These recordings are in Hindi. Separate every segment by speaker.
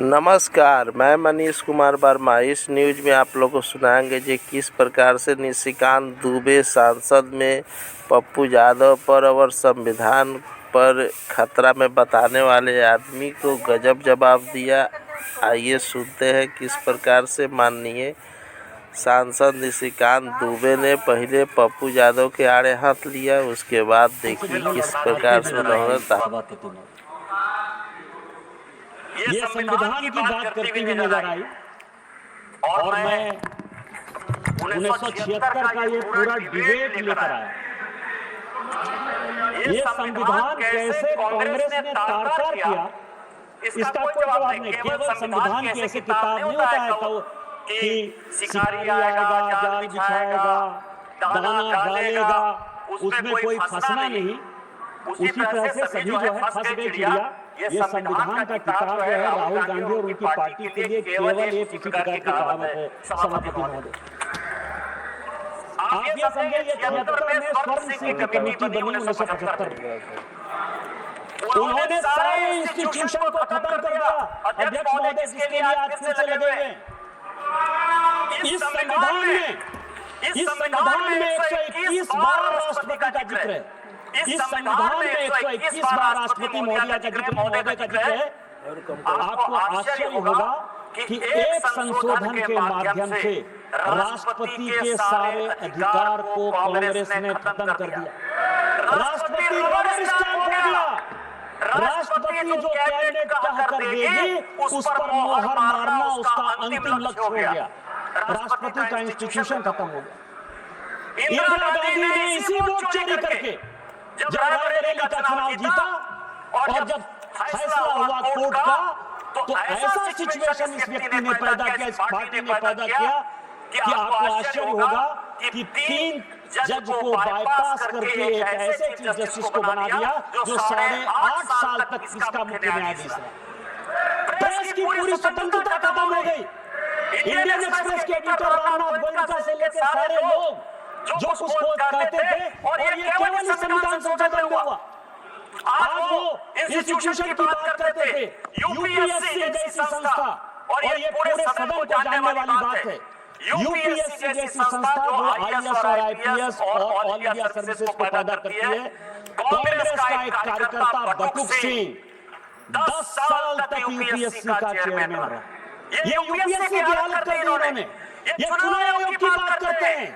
Speaker 1: नमस्कार, मैं मनीष कुमार वर्मा। इस न्यूज में आप लोगों को सुनाएंगे कि किस प्रकार से निशिकांत दुबे सांसद में पप्पू यादव पर और संविधान पर खतरा में बताने वाले आदमी को गजब जवाब दिया। आइए सुनते हैं किस प्रकार से माननीय सांसद निशिकांत दुबे ने पहले पप्पू यादव के आड़े हाथ लिया, उसके बाद देखिए किस प्रकार से उन्होंने
Speaker 2: ये संविधान की बात करती हुई नजर आई और मैं 1976 का ये पूरा डिबेट लेकर आया। ये संविधान कैसे कांग्रेस ने तार-तार किया, इसका कोई जवाब नहीं। केवल संविधान की ऐसी किताब नहीं होता है तो कि शिकारी आएगा, जाल बिछाएगा, दाना डालेगा, उसमें कोई फंसना नहीं। उसी तरह से सभी जो है फंस गई चिड़िया। ये संविधान का किताब जो है राहुल गांधी और उनकी पार्टी के लिए केवल एक उसी प्रकार की कहावत है। सभापति महोदय, आप ये समझिए, ये 76 में स्वर्ण सिंह की कमेटी बनी 1975 में। उन्होंने सारे इंस्टीट्यूशन को खत्म कर दिया। अध्यक्ष महोदय, जिसके लिए आज फिर से लगे हुए इस संविधान में 121 बार राष्ट्रपति का जिक्र है। इस संविधान में 121 बार राष्ट्रपति महोदय का जिक्र है। आपको आश्चर्य होगा कि एक संशोधन के माध्यम से राष्ट्रपति के सारे अधिकार को कांग्रेस ने खत्म कर दिया। राष्ट्रपति रबर स्टैंप हो गया। राष्ट्रपति जो कैबिनेट कह कर देगी उस पर मोहर मारना उसका अंतिम लक्ष्य हो गया। राष्ट्रपति का इंस्टीट्यूशन खत्म हो गया। इंदिरा गांधी ने इसी वोट चोरी करके जब रायबरेली का चुनाव जीता और जब फैसला हुआ कोर्ट का, तो ऐसा सिचुएशन इस व्यक्ति ने पैदा किया, इस पार्टी ने पैदा किया कि आपको आश्चर्य होगा कि 3 जज को बाईपास करके एक ऐसे चीफ जस्टिस को बना दिया जो 8.5 साल तक इसका मुख्य न्यायाधीश रहा। प्रेस की पूरी स्वतंत्रता खत्म हो गई। इंडियन एक्सप्रेस के एडिटर रामनाथ गोयनका से लेकर सारे लोग जो कुछ कहते थे, और ये केवल इस संविधान संशोधन में हुआ। आज वो इंस्टीट्यूशन की बात करते थे, यूपीएससी जैसी संस्था, और ये पूरे सदन को जानने वाली बात है। यूपीएससी जैसी संस्था जो आईएएस और आईपीएस और ऑल इंडिया सर्विसेज को पैदा करती है। कांग्रेस का एक कार्यकर्ता बटुक सिंह 10 साल तक यूपीएससी का चेयरमैन रहा। ये यूपीएससी की हालत कर दी उन्होंने। ये चुनाव आयोग की बात करते हैं।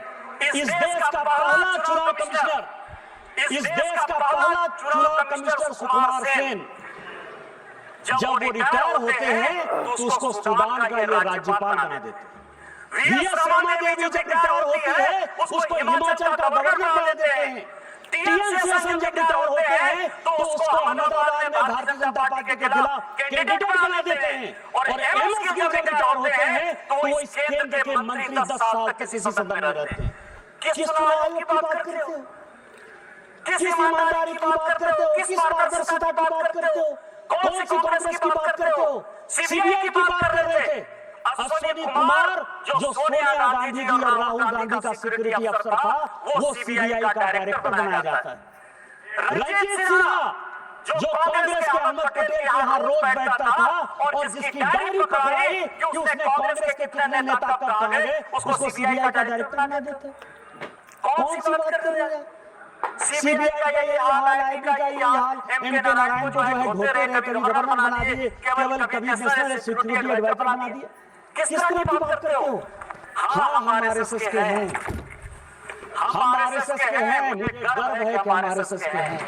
Speaker 2: इस देश का पहला चुनाव कमिश्नर सुकुमार सेन जब वो रिटायर होते हैं तो उसको सूडान का ये राज्यपाल बना देते हैं। वीएस रामादेवी जब रिटायर होती है उसको हिमाचल का गवर्नर बना देते हैं। टीएन शेषन जब रिटायर होते हैं तो उसको अहमदाबाद में भारतीय जनता पार्टी के खिलाफ कैंडिडेट बना देते हैं। और एमएस गिल जब रिटायर होते हैं तो वो इस केंद्र के मंत्री 10 साल तक इसी सदन में रहते हैं। किस चुनाव आयोग की बात करते हो? किस ईमानदारी की बात करते हो? किस पारदर्शिता की बात करते हो? कौन सी कांग्रेस की बात करते हो? सीबीआई की बात कर रहे थे। अश्विनी कुमार जो सोनिया गांधी जी और राहुल गांधी का सिक्योरिटी अफसर था, वो सीबीआई का डायरेक्टर बनाया जाता है। रंजीत सिन्हा जो कांग्रेस के अहमद पटेल के यहाँ रोज बैठता था और जिसकी डायरी पकड़ाई कि उसने कांग्रेस के कितने नेता कब कहाँ गए, उसको सीबीआई का डायरेक्टर बना देते। कौन सी बात कर रहे हैं? सीबीआई का ये हाल, आईबी का ये हाल, एमके नारायण को जो है धोते रहे, कभी गवर्नर बना दिए, केवल कभी नेशनल सिक्योरिटी एडवाइजर बना दिए। किस तरह की बात करते हो? हाँ, हम आरएसएस के हैं, हम आरएसएस के हैं। मुझे गर्व है कि हम आरएसएस के हैं।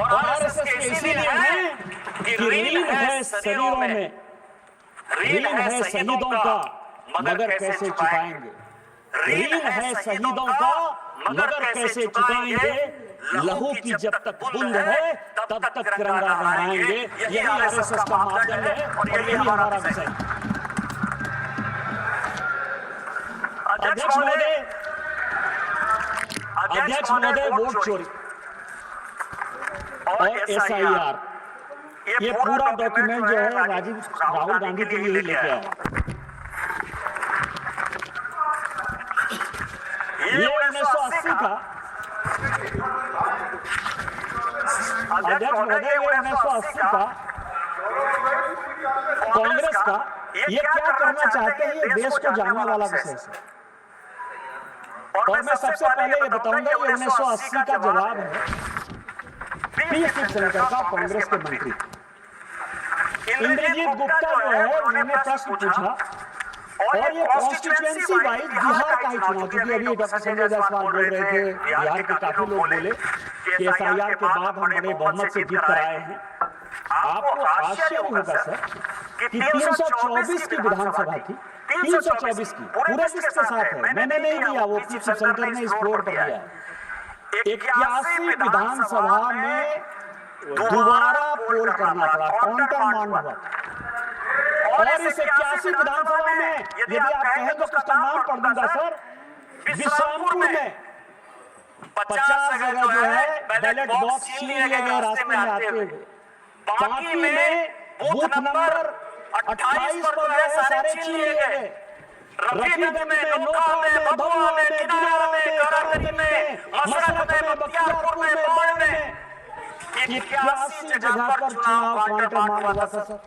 Speaker 2: और आरएसएस के इसीलिए हैं कि ऋण है शरीरों में, ऋण है शहीदों का, मगर कैसे चुकाएंगे? ऋण है शहीदों का मगर कैसे चुकाएंगे? लहू की जब तक बूंद है तब तक तिरंगा लहराएंगे। यही आरएसएस का मापदंड है और यही हमारा विषय। अध्यक्ष महोदय, वोट चोरी और एसआईआर, ये पूरा डॉक्यूमेंट जो है राहुल गांधी के लिए ही लेके आया। ये 1980 का अध्यक्ष महोदय, ये 1980 का कांग्रेस का ये क्या करना चाहते हैं, ये देश को जानने वाला विषय है। और मैं सबसे पहले ये बताऊंगा, ये 1980 का जवाब है पी शिवशंकर का, कांग्रेस के मंत्री इंद्रजीत गुप्ता जो है, उन्होंने प्रश्न पूछा और ये कॉन्स्टिट्यूएंसी वाइज बिहार का ही चुनाव, क्योंकि अभी डॉक्टर संजय जायसवाल बोल रहे थे बिहार के काफी लोग बोले कि एसआईआर के बाद हम बड़े बहुमत से जीत कर आए हैं। आपको आश्चर्य होगा सर कि 324 की विधानसभा थी, 324 की पूरे विश्व के साथ है, मैंने नहीं दिया, वो पी शिवशंकर ने इस फ्लोर पर दिया। 81 विधानसभा में दोबारा पोल करना पड़ा, काउंटर मांड हुआ। और इस 81 विधानसभा में यदि आप कहें तो उसका नाम पढ़ दूंगा सर, विश्रामपुर में 50 जगह जो है बैलेट बॉक्स छीन लिए गए रास्ते में आते हुए, बाकी में बूथ नंबर 28 पर जो है सारे छीन लिए गए। रफीगंज में, नोखा में, भभुआ में, दिनारा में, कराकली में, मशरक में, बख्तियारपुर में, बौर में 81 जगह पर चुनाव काउंटर मांग हुआ था सर।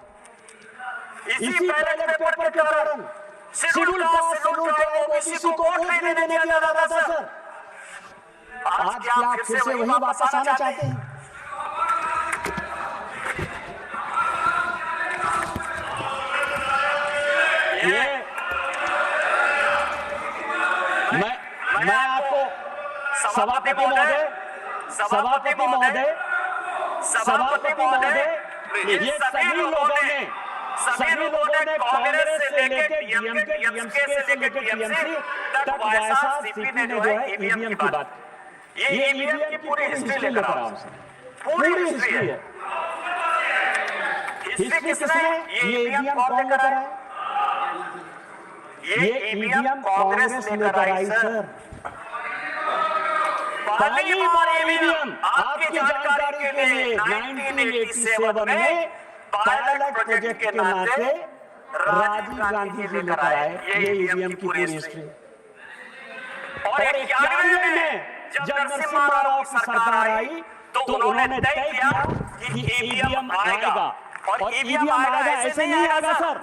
Speaker 2: इसी बैलेट पेपर के कारण schedule caste, schedule tribe, OBC को वोट नहीं देने दिया जाता था सर। आज क्या आप फिर से वही वापस आना चाहते हैं? ये मैं आपको सभापति महोदय, ये सभी लोगों ने कांग्रेस से लेकर डीएमके, डीएमके से लेकर टीएमसी तक वायसा सीपी ने जो है ईवीएम की बात, ये ईवीएम की पूरी हिस्ट्री लेकर आओ, पूरी हिस्ट्री है। हिस्ट्री किसने, ये ईवीएम कौन लेकर आए? ये ईवीएम कांग्रेस लेकर आई सर। पहली बार ईवीएम, आपकी जानकारी के लिए, 1987 में पायलट प्रोजेक्ट के नाते राजीव गांधी जी लेकर आए, ये ईवीएम की पूरी हिस्ट्री। और 91 में जब नरसिम्हा राव की सरकार आई तो उन्होंने तय किया कि ईवीएम आएगा, और ईवीएम आएगा, ऐसे नहीं आएगा सर।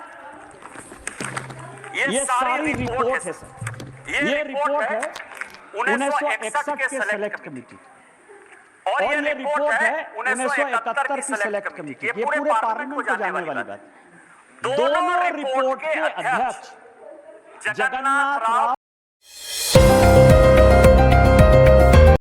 Speaker 2: ये सारी रिपोर्ट है सर, ये रिपोर्ट है 1961 के सेलेक्ट कमेटी, और ये रिपोर्ट है 1971 की सेलेक्ट कमेटी। ये पूरे पार्लियामेंट को जाने वाली बात। दोनों रिपोर्ट के अध्यक्ष जगन्नाथ राव